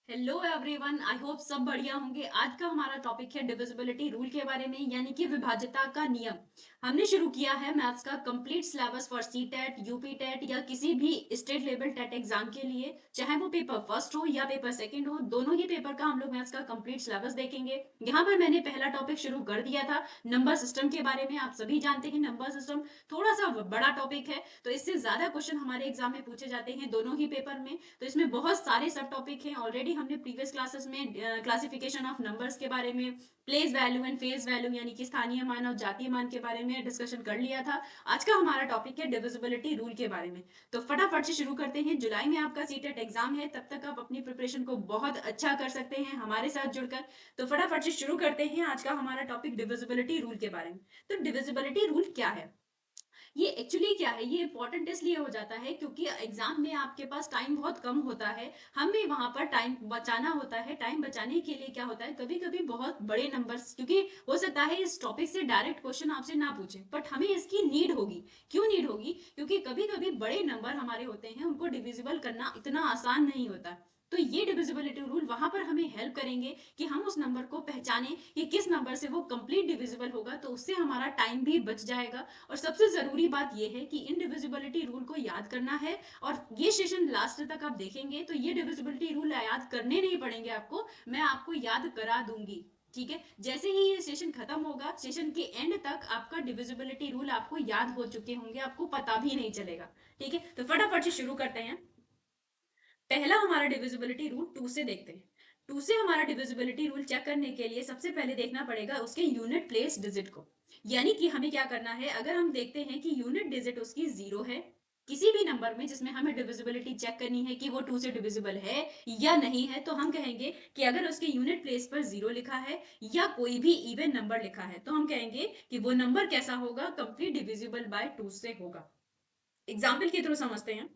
Hello everyone, I hope सब बढ़िया होंगे। आज का हमारा टॉपिक है डिविजिबिलिटी रूल के बारे में, यानी कि विभाज्यता का नियम। हमने शुरू किया है मैथ्स का complete syllabus for CTET, UP TET या किसी भी स्टेट लेवल टेट एग्जाम के लिए, चाहे वो पेपर फर्स्ट हो या पेपर सेकंड हो, दोनों ही पेपर का हम लोग मैथ्स का कंप्लीट सिलेबस देखेंगे। यहाँ पर मैंने पहला टॉपिक शुरू कर दिया था नंबर सिस्टम के बारे में। आप सभी जानते हैं नंबर सिस्टम थोड़ा सा बड़ा टॉपिक है, तो इससे ज्यादा क्वेश्चन हमारे एग्जाम में पूछे जाते हैं दोनों ही पेपर में। तो इसमें बहुत सारे सब टॉपिक हैं। ऑलरेडी हमने प्रीवियस क्लासेस में क्लासिफिकेशन ऑफ नंबर्स के बारे में, place value and face value यानी कि स्थानीय मान और जातीय मान के बारे में डिस्कशन कर लिया था। आज का हमारा टॉपिक है डिविजिबिलिटी रूल के बारे में। तो फटाफट से शुरू करते हैं। जुलाई में आपका सीटेट एग्जाम है, तब तक आप अपनी प्रिपरेशन को बहुत अच्छा कर सकते हैं हमारे साथ जुड़कर। तो फटाफट से शुरू करते हैं आज का हमारा टॉपिक डिविजिबिलिटी रूल के बारे में। तो डिविजिबिलिटी रूल क्या है? ये एक्चुअली क्या है, ये इंपॉर्टेंट इसलिए हो जाता है क्योंकि एग्जाम में आपके पास टाइम बहुत कम होता है। हमें वहां पर टाइम बचाना होता है। टाइम बचाने के लिए क्या होता है, कभी कभी बहुत बड़े नंबर्स, क्योंकि हो सकता है इस टॉपिक से डायरेक्ट क्वेश्चन आपसे ना पूछे, बट हमें इसकी नीड होगी। क्यों नीड होगी? क्योंकि कभी कभी बड़े नंबर हमारे होते हैं, उनको डिविजिबल करना इतना आसान नहीं होता। तो ये डिविजिबिलिटी रूल वहां पर हमें हेल्प करेंगे कि हम उस नंबर को पहचाने कि किस नंबर से वो कंप्लीट डिविजिबल होगा, तो उससे हमारा टाइम भी बच जाएगा। और सबसे जरूरी बात यह है कि इनडिविजिबिलिटी रूल को याद करना है। और ये सेशन लास्ट तक आप देखेंगे तो ये डिविजिबिलिटी रूल याद करने नहीं पड़ेंगे आपको, मैं आपको याद करा दूंगी। ठीक है, जैसे ही ये सेशन खत्म होगा, सेशन के एंड तक आपका डिविजिबिलिटी रूल आपको याद हो चुके होंगे, आपको पता भी नहीं चलेगा। ठीक है, तो फटाफट से शुरू करते हैं। पहला हमारा डिविजिबिलिटी रूल टू से देखते हैं। टू से हमारा डिविजिबिलिटी रूल चेक करने के लिए सबसे पहले देखना पड़ेगा उसके यूनिट प्लेस डिजिट को। यानी कि हमें क्या करना है, अगर हम देखते हैं कि यूनिट डिजिट उसकी जीरो है किसी भी नंबर में जिसमें हमें डिविजिबिलिटी चेक करनी है कि वो टू से डिविजिबल है या नहीं है, तो हम कहेंगे कि अगर उसके यूनिट प्लेस पर जीरो लिखा है या कोई भी इवन नंबर लिखा है, तो हम कहेंगे कि वो नंबर कैसा होगा, कंप्लीट डिविजिबल बाय टू से होगा। एग्जाम्पल के थ्रू समझते हैं।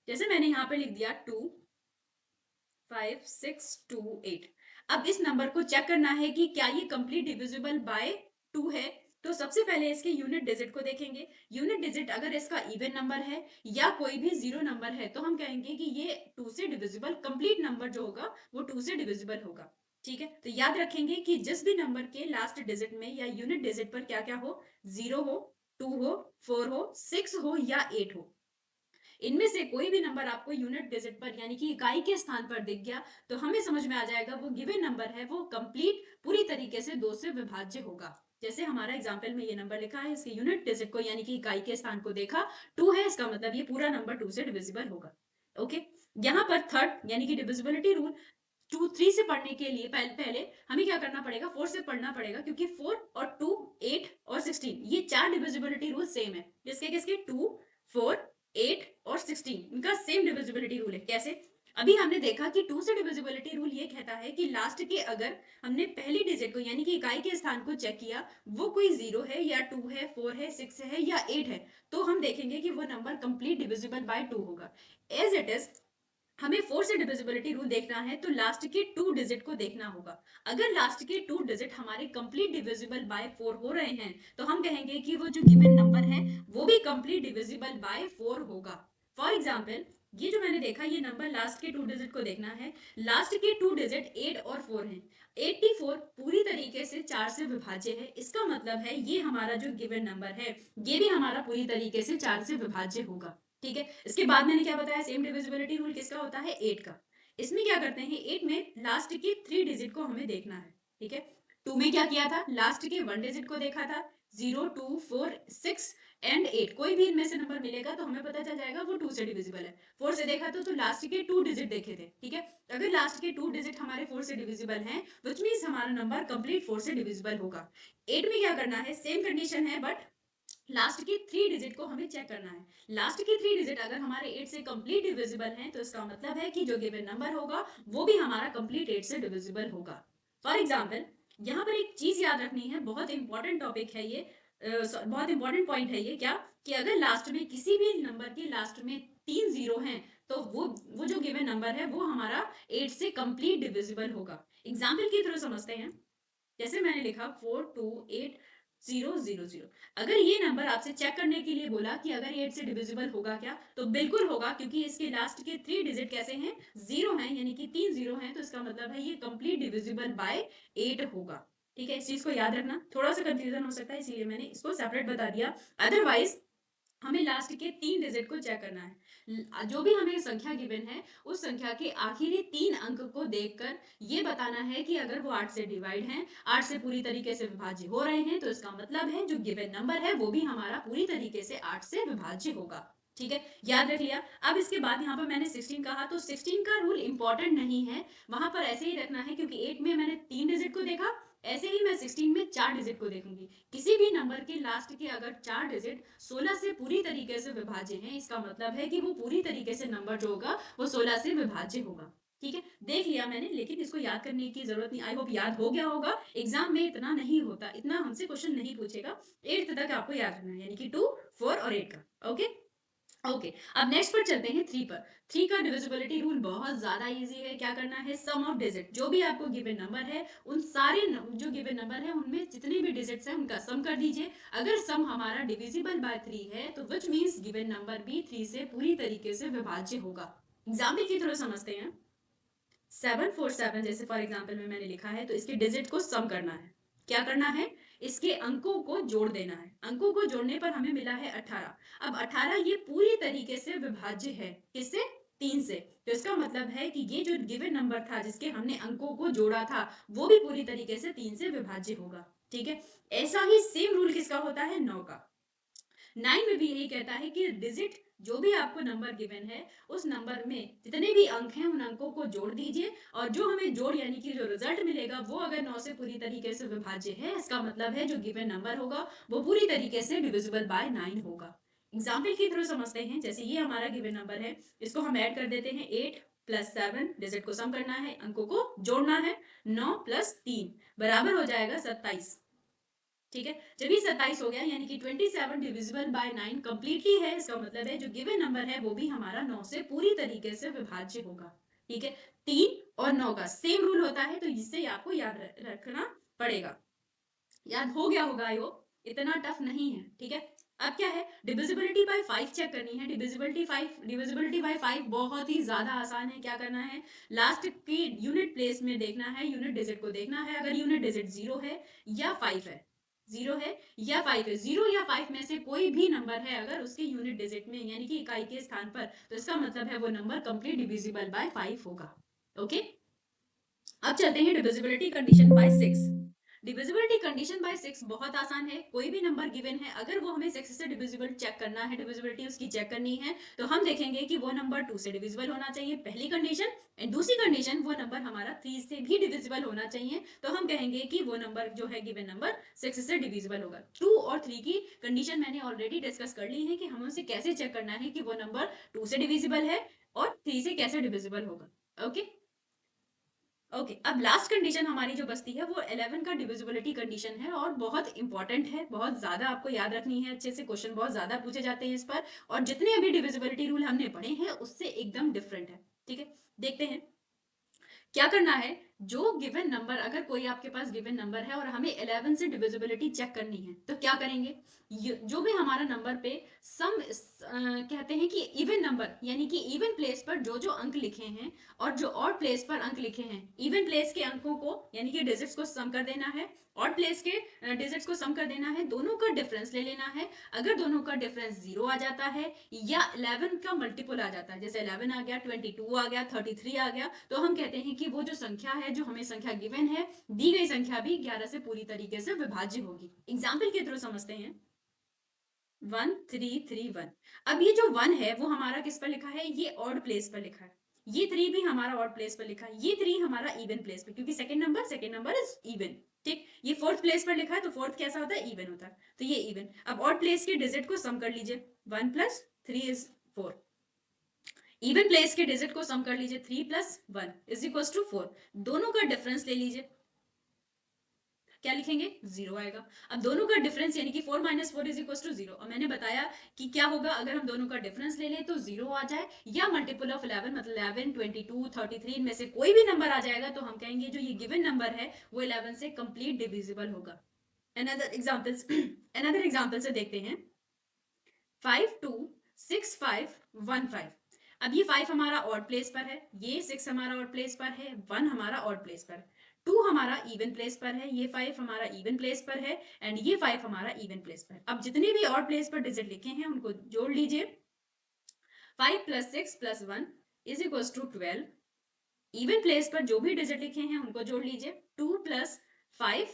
जैसे मैंने यहाँ पे लिख दिया 25628। अब इस नंबर को चेक करना है कि क्या ये कंप्लीट डिविजिबल बाय टू है। तो सबसे पहले इसके यूनिट डिजिट को देखेंगे। यूनिट डिजिट अगर इसका इवन नंबर है या कोई भी जीरो नंबर है, तो हम कहेंगे कि ये टू से डिविजिबल कंप्लीट नंबर जो होगा वो टू से डिविजिबल होगा। ठीक है, तो याद रखेंगे कि जिस भी नंबर के लास्ट डिजिट में या यूनिट डिजिट पर क्या क्या हो, जीरो हो, टू हो, फोर हो, सिक्स हो या एट हो, इनमें से कोई भी नंबर आपको यूनिट डिजिट पर यानी कि इकाई के स्थान पर दिख गया, तो हमें समझ में आ जाएगा वो गिवन नंबर है, वो कंप्लीट पूरी तरीके से दो से विभाज्य होगा। जैसे हमारा एग्जाम्पल में ये नंबर लिखा है, इसके यूनिट डिजिट को यानी कि इकाई के स्थान को देखा, टू है, इसका मतलब ये पूरा नंबर टू से डिविजिबल होगा। ओके, यहाँ पर थर्ड यानी कि डिविजिबिलिटी रूल टू थ्री से पढ़ने के लिए पहले हमें क्या करना पड़ेगा, फोर से पढ़ना पड़ेगा, क्योंकि फोर और टू, एट और सिक्सटीन, ये चार डिविजिबिलिटी रूल सेम है। किसके किसके? टू, फोर, एट और सिक्सटीन, इनका सेम डिविजिबिलिटी रूल है। कैसे? अभी हमने देखा कि टू से डिविजिबिलिटी रूल ये कहता है कि लास्ट के अगर हमने पहली डिजिट को यानी कि इकाई के स्थान को चेक किया, वो कोई जीरो है या टू है, फोर है, सिक्स है या एट है, तो हम देखेंगे कि वो number complete divisible by two होगा। एज इट इज हमें फोर से डिविजिबिलिटी रूल देखना है तो लास्ट के टू डिजिट को देखना होगा। अगर लास्ट के टू डिजिट हमारे कंप्लीट डिविजिबल बाय फोर हो रहे हैं, तो हम कहेंगे कि वो जो गिवन नंबर है वो भी कंप्लीट डिविजिबल बाय फोर होगा। फॉर एग्जाम्पल, ये जो मैंने देखा, ये नंबर लास्ट के टू डिजिट को देखना है। लास्ट के टू डिजिट एट और फोर हैं। 84 पूरी तरीके से चार से विभाज्य है, इसका मतलब है ये हमारा जो गिवन नंबर है ये भी हमारा पूरी तरीके से चार से विभाज्य होगा। ठीक है, इसके बाद मैंने क्या बताया, सेम डिविजिबिलिटी रूल किसका होता है, एट का। इसमें क्या करते हैं, एट में लास्ट के थ्री डिजिट को हमें देखना है। ठीक है, टू में क्या किया था, लास्ट के वन डिजिट को देखा था, zero, two, four, six and eight, कोई भी इनमें से नंबर मिलेगा तो हमें पता चल जाएगा वो टू से डिविजिबल है। फोर से देखा तो लास्ट के टू डिजिट देखे थे। ठीक है, अगर लास्ट के टू डिजिट हमारे फोर से डिविजिबल हैं, विच मीन्स हमारा नंबर कंप्लीट फोर से डिविजिबल होगा। एट में क्या करना है, सेम कंडीशन है, बट लास्ट की थ्री डिजिट को हमें चेक करना है। लास्ट की थ्री डिजिट अगर हमारे एट से कंप्लीट डिविजिबल हैं, तो इसका मतलब है कि जो गिवन नंबर होगा वो भी हमारा कंप्लीट एट से डिविजिबल होगा। फॉर एग्जाम्पल, यहाँ पर एक चीज याद रखनी है, बहुत इंपॉर्टेंट टॉपिक है ये, बहुत इंपॉर्टेंट पॉइंट है ये, क्या कि अगर लास्ट में किसी भी नंबर के लास्ट में तीन जीरो हैं, तो वो जो गिवन नंबर है वो हमारा एट से कंप्लीट डिविजिबल होगा। एग्जाम्पल के थ्रू समझते हैं। जैसे मैंने लिखा 428, 000। अगर ये नंबर आपसे चेक करने के लिए बोला कि अगर 8 से डिविजिबल होगा क्या, तो बिल्कुल होगा, क्योंकि इसके लास्ट के 3 डिजिट कैसे हैं, 0 हैं, यानी कि 3 0 हैं, तो इसका मतलब है ये कंप्लीट डिविजिबल बाय 8 होगा। ठीक है, इस चीज को याद रखना। थोड़ा सा कंफ्यूजन हो सकता है, इसीलिए मैंने इसको सेपरेट बता दिया। अदरवाइज हमें लास्ट के 3 डिजिट को चेक करना है। जो भी हमें संख्या गिवन है, उस संख्या के आखिरी 3 अंक को देखकर ये बताना है कि अगर वो 8 से डिवाइड हैं, 8 से पूरी तरीके से विभाज्य हो रहे हैं, तो इसका मतलब है जो गिवन नंबर है वो भी हमारा पूरी तरीके से 8 से विभाज्य होगा। ठीक है, याद रख लिया। अब इसके बाद यहाँ पर मैंने 16 कहा, तो 16 का रूल इंपॉर्टेंट नहीं है, वहां पर ऐसे ही रखना है, क्योंकि 8 में मैंने 3 डिजिट को देखा, ऐसे ही मैं 16 में 4 डिजिट को देखूंगी। किसी भी नंबर के लास्ट के अगर 4 डिजिट 16 से पूरी तरीके से विभाज्य हैं, इसका मतलब है कि वो पूरी तरीके से नंबर जो होगा वो 16 से विभाज्य होगा। ठीक है, देख लिया मैंने, लेकिन इसको याद करने की जरूरत नहीं। आई होप याद हो गया होगा। एग्जाम में इतना नहीं होता, इतना हमसे क्वेश्चन नहीं पूछेगा। 8 तक आपको याद रखना है, यानी कि 2, 4 और 8 का। ओके ओके, अब नेक्स्ट पर चलते हैं 3 पर। 3 का डिविजिबिलिटी रूल बहुत ज्यादा इजी है। क्या करना है, सम ऑफ डिजिट, जो भी आपको गिवन नंबर है, उन सारे जो गिवन नंबर है उनमें जितने भी डिजिट्स हैं उनका सम कर दीजिए। अगर सम हमारा डिविजिबल बाय 3 है, तो विच मींस गिवन नंबर भी 3 से पूरी तरीके से विभाज्य होगा। एग्जाम्पल के थ्रू समझते हैं। 747 जैसे फॉर एग्जाम्पल में मैंने लिखा है, तो इसके डिजिट को सम करना है। क्या करना है, इसके अंकों को जोड़ देना है। अंकों को जोड़ने पर हमें मिला है 18। अब 18 ये पूरी तरीके से विभाज्य है, किससे, 3 से। तो इसका मतलब है कि ये जो गिवन नंबर था जिसके हमने अंकों को जोड़ा था, वो भी पूरी तरीके से 3 से विभाज्य होगा। ठीक है, ऐसा ही सेम रूल किसका होता है, 9 का। 9 में भी यही कहता है कि डिजिट, जो भी आपको नंबर गिवन है, उस नंबर में जितने भी अंक हैं उन अंकों को जोड़ दीजिए, और जो हमें जोड़ यानी कि जो रिजल्ट मिलेगा वो अगर 9 से पूरी तरीके से विभाज्य है, इसका मतलब है जो गिवन नंबर होगा वो पूरी तरीके से डिविजिबल बाय 9 होगा। एग्जाम्पल के थ्रू समझते हैं। जैसे ये हमारा गिवन नंबर है, इसको हम ऐड कर देते हैं। 8 प्लस 7, डिजिट को सम करना है, अंकों को जोड़ना है। 9 प्लस 3 बराबर हो जाएगा 27। ठीक है, जब ये 27 हो गया, यानी कि 27 डिविजिबल बाय 9 कंप्लीटली है, इसका मतलब है जो गिवन नंबर है वो भी हमारा 9 से पूरी तरीके से विभाज्य होगा। ठीक है, 3 और 9 का सेम रूल होता है, तो इससे आपको याद रखना पड़ेगा। याद हो गया होगा, आई होप इतना टफ नहीं है। ठीक है, अब क्या है, डिविजिबिलिटी बाय 5 चेक करनी है। डिविजिबिलिटी बाय 5 बहुत ही ज्यादा आसान है। क्या करना है, लास्ट की यूनिट प्लेस में देखना है, यूनिट डिजिट को देखना है। अगर यूनिट डिजिट 0 है या 5 है, 0 है या 5 है, 0 या 5 में से कोई भी नंबर है अगर उसके यूनिट डिजिट में यानी कि इकाई के स्थान पर, तो इसका मतलब है वो नंबर कंप्लीट डिविजिबल बाय 5 होगा। ओके, अब चलते हैं divisibility condition bye 6। Divisibility condition bye 6 बहुत आसान है। कोई भी नंबर गिवन है, अगर वो हमें 6 से डिविजिबल चेक करना है, डिविजिबिलिटी उसकी चेक करनी है, तो हम देखेंगे कि वो नंबर 2 से डिविजिबल होना चाहिए, पहली कंडीशन। एंड दूसरी कंडीशन, वो नंबर हमारा 3 से भी डिविजिबल होना चाहिए, तो हम कहेंगे कि वो नंबर जो है गिवन नंबर 6 से डिविजिबल होगा। 2 और 3 की कंडीशन मैंने ऑलरेडी डिस्कस कर ली है कि हमें उसे कैसे चेक करना है कि वो नंबर 2 से डिविजिबल है और 3 से कैसे डिविजिबल होगा। ओके ओके, अब लास्ट कंडीशन हमारी जो बचती है वो 11 का डिविजिबिलिटी कंडीशन है, और बहुत इंपॉर्टेंट है, बहुत ज्यादा आपको याद रखनी है। अच्छे से क्वेश्चन बहुत ज्यादा पूछे जाते हैं इस पर, और जितने अभी डिविजिबिलिटी रूल हमने पढ़े हैं उससे एकदम डिफरेंट है। ठीक है, देखते हैं क्या करना है। जो गिवन नंबर, अगर कोई आपके पास गिवन नंबर है और हमें 11 से डिविजिबिलिटी चेक करनी है, तो क्या करेंगे, जो भी हमारा नंबर पे सम कहते हैं कि इवन नंबर, यानी कि इवन प्लेस पर जो जो अंक लिखे हैं और जो ऑड प्लेस पर अंक लिखे हैं, इवन प्लेस के अंकों को यानी कि डिजिट्स को सम कर देना है, ऑड प्लेस के डिजिट्स को सम कर देना है, दोनों का डिफरेंस ले लेना है। अगर दोनों का डिफरेंस 0 आ जाता है या 11 का मल्टीपल आ जाता है, जैसे 11 आ गया, 22 आ गया, 33 आ गया, तो हम कहते हैं कि वो जो संख्या है, जो हमें संख्या गिवन है, दी गई संख्या भी 11 से पूरी तरीके से विभाज्य होगी। एग्जाम्पल के थ्रू समझते हैं। 1331। अब ये जो 1 है वो हमारा किस पर लिखा है, ये ऑड प्लेस पर लिखा है। ये 3 भी हमारा ऑड प्लेस पर लिखा है। ये 3 हमारा इवन प्लेस पर, क्योंकि सेकंड नंबर इज इवन। ठीक, ये फोर्थ प्लेस पर लिखा है, तो फोर्थ कैसा होता है, इवन होता है, तो ये इवन। अब ऑड प्लेस के डिजिट को सम कर लीजिए। 1 प्लस 3 इज 4। इवन प्लेस के डिजिट को सम कर लीजिए। 3 प्लस 1 इज इक्वल टू 4। दोनों का डिफरेंस ले लीजिए। क्या लिखेंगे, 0 आएगा। अब दोनों का डिफरेंस यानी कि 4 माइनस 4 इज इक्वल टू 0, और मैंने बताया कि क्या होगा अगर हम दोनों का डिफरेंस ले लें तो 0 आ जाए, या मल्टीपल ऑफ 11 मतलब 11, 22, 33 इनमें से कोई भी नंबर आ जाएगा, तो हम कहेंगे जो ये गिवन नंबर है वो 11 से कंप्लीट डिविजिबल होगा। अनदर एग्जांपल्स अनदर एग्जांपल से देखते हैं 526515। अब ये 5 हमारा ऑड प्लेस पर है, ये 6 हमारा ऑड प्लेस पर है, 1 हमारा ऑड प्लेस पर है, 2 हमारा इवन प्लेस पर है, ये 5 हमारा इवन प्लेस पर है एंड ये 5 हमारा इवन प्लेस पर है। अब जितने भी ऑड प्लेस पर डिजिट लिखे हैं उनको जोड़ लीजिए। 5 plus 6 plus 1 is equal to 12। Even place पर जो भी डिजिट लिखे हैं उनको जोड़ लीजिए। 2 plus 5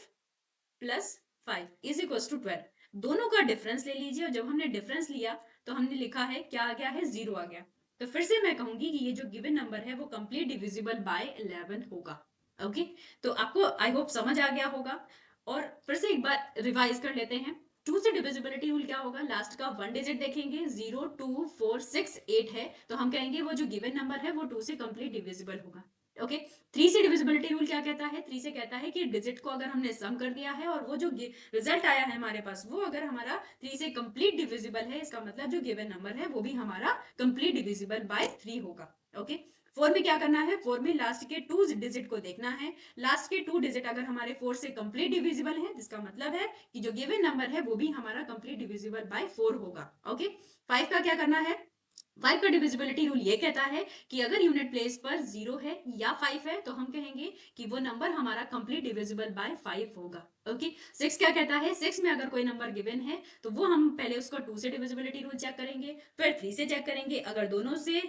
plus 5 is equal to 12। दोनों का डिफरेंस ले लीजिए और जब हमने डिफरेंस लिया तो हमने लिखा है क्या आ गया है, 0 आ गया। तो फिर से मैं कहूंगी कि ये जो गिवन नंबर है वो कंप्लीट डिविजिबल बाय 11 होगा। ओके, तो आपको आई होप समझ आ गया होगा। और फिर से एक बार रिवाइज कर लेते हैं। 2 से डिविजिबिलिटी रूल क्या होगा, लास्ट का 1 डिजिट देखेंगे, 0 2 4 6 8 है तो हम कहेंगे वो जो गिवन नंबर है वो 2 से कंप्लीट डिविजिबल होगा। ओके, 3 से डिविजिबिलिटी रूल क्या कहता है, 3 से कहता है कि डिजिट को अगर हमने सम कर दिया है और वो जो रिजल्ट आया है हमारे पास वो अगर हमारा 3 से कंप्लीट डिविजिबल है, इसका मतलब जो गिवन नंबर है वो भी हमारा कंप्लीट डिविजिबल बाय 3 होगा। ओके, 4 में क्या करना है, 4 में लास्ट के 2 डिजिट को देखना है। लास्ट के 2 डिजिट अगर हमारे 4 से कंप्लीट डिविजिबल है जिसका मतलब है कि जो गिवन नंबर है वो भी हमारा कंप्लीट डिविजिबल बाय 4 होगा। ओके, 5 का क्या करना है, 5 का डिविजिबिलिटी रूल ये कहता है कि अगर यूनिट प्लेस पर 0 है या 5 है तो हम कहेंगे कि वो नंबर हमारा कंप्लीट डिविजिबल बाय 5 होगा। ओके, 6 क्या कहता है, 6 में अगर कोई नंबर गिवन है तो वो हम पहले उसका 2 से डिविजिबिलिटी रूल चेक करेंगे, फिर 3 से चेक करेंगे। अगर दोनों से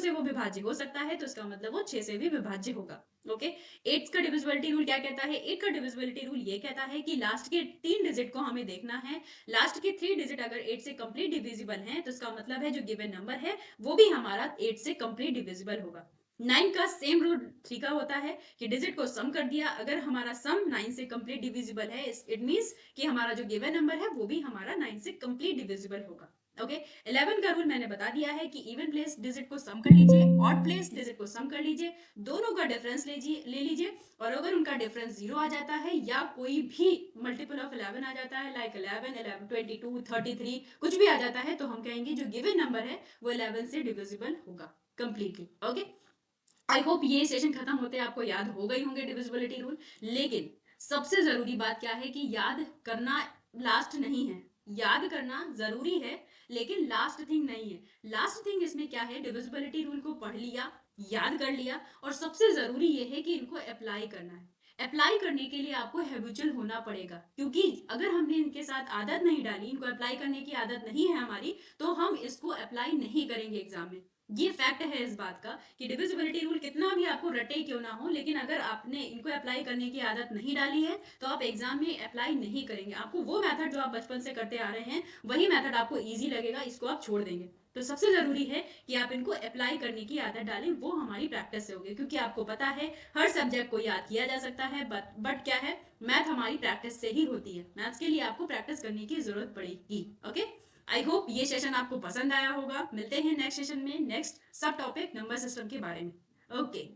वो विभाज्य हो सकता है तो इसका मतलब वो 6 से भी विभाज्य होगा। ओके, 8 का डिविजिबिलिटी रूल क्या कहता है, 8 का डिविजिबिलिटी रूल ये कहता है कि लास्ट के 3 डिजिट को हमें देखना है। लास्ट के 3 डिजिट अगर 8 से कंप्लीट डिविजिबल हैं तो इसका मतलब है जो गिवन नंबर है वो भी हमारा 8 से कंप्लीट डिविजिबल होगा। 9 का सेम रूल 3 का होता है कि डिजिट को सम कर दिया, अगर हमारा सम 9 से कंप्लीट डिविजिबल है इट मींस कि हमारा जो गिवन नंबर है वो भी हमारा 9 से कंप्लीट डिविजिबल होगा। ओके, 11 का रूल मैंने बता दिया है कि इवन प्लेस डिजिट को सम कर लीजिए, ऑड प्लेस डिजिट को सम कर लीजिए, दोनों का डिफरेंस ले लीजिए और अगर उनका डिफरेंस 0 आ जाता है या कोई भी मल्टीपल ऑफ 11 आ जाता है लाइक 11 11 22 33 कुछ भी आ जाता है तो हम कहेंगे जो गिवन नंबर है वो 11 से डिविजिबल होगा कंप्लीटली। ओके, आई होप ये सेशन खत्म होते आपको याद हो गई होंगे डिविजिबिलिटी रूल। लेकिन सबसे जरूरी बात क्या है कि याद करना लास्ट नहीं है, याद करना जरूरी है लेकिन लास्ट थिंग नहीं है। लास्ट थिंग इसमें क्या है, डिविजिबिलिटी रूल को पढ़ लिया, याद कर लिया और सबसे जरूरी ये है कि इनको अप्लाई करना है। अप्लाई करने के लिए आपको हैबिचुअल होना पड़ेगा, क्योंकि अगर हमने इनके साथ आदत नहीं डाली, इनको अप्लाई करने की आदत नहीं है हमारी, तो हम इसको अप्लाई नहीं करेंगे एग्जाम में। ये फैक्ट है इस बात का कि डिविजिबिलिटी रूल कितना भी आपको रटे क्यों ना हो, लेकिन अगर आपने इनको अप्लाई करने की आदत नहीं डाली है तो आप एग्जाम में अप्लाई नहीं करेंगे। आपको वो मेथड जो आप बचपन से करते आ रहे हैं वही मेथड आपको इजी लगेगा, इसको आप छोड़ देंगे। तो सबसे जरूरी है कि आप इनको अप्लाई करने की आदत डालें, वो हमारी प्रैक्टिस से होगी, क्योंकि आपको पता है हर सब्जेक्ट को याद किया जा सकता है बट क्या है, मैथ हमारी प्रैक्टिस से ही होती है। मैथ्स के लिए आपको प्रैक्टिस करने की जरूरत पड़ेगी। ओके, आई होप ये सेशन आपको पसंद आया होगा। मिलते हैं नेक्स्ट सेशन में नेक्स्ट सब टॉपिक नंबर सिस्टम के बारे में। ओके।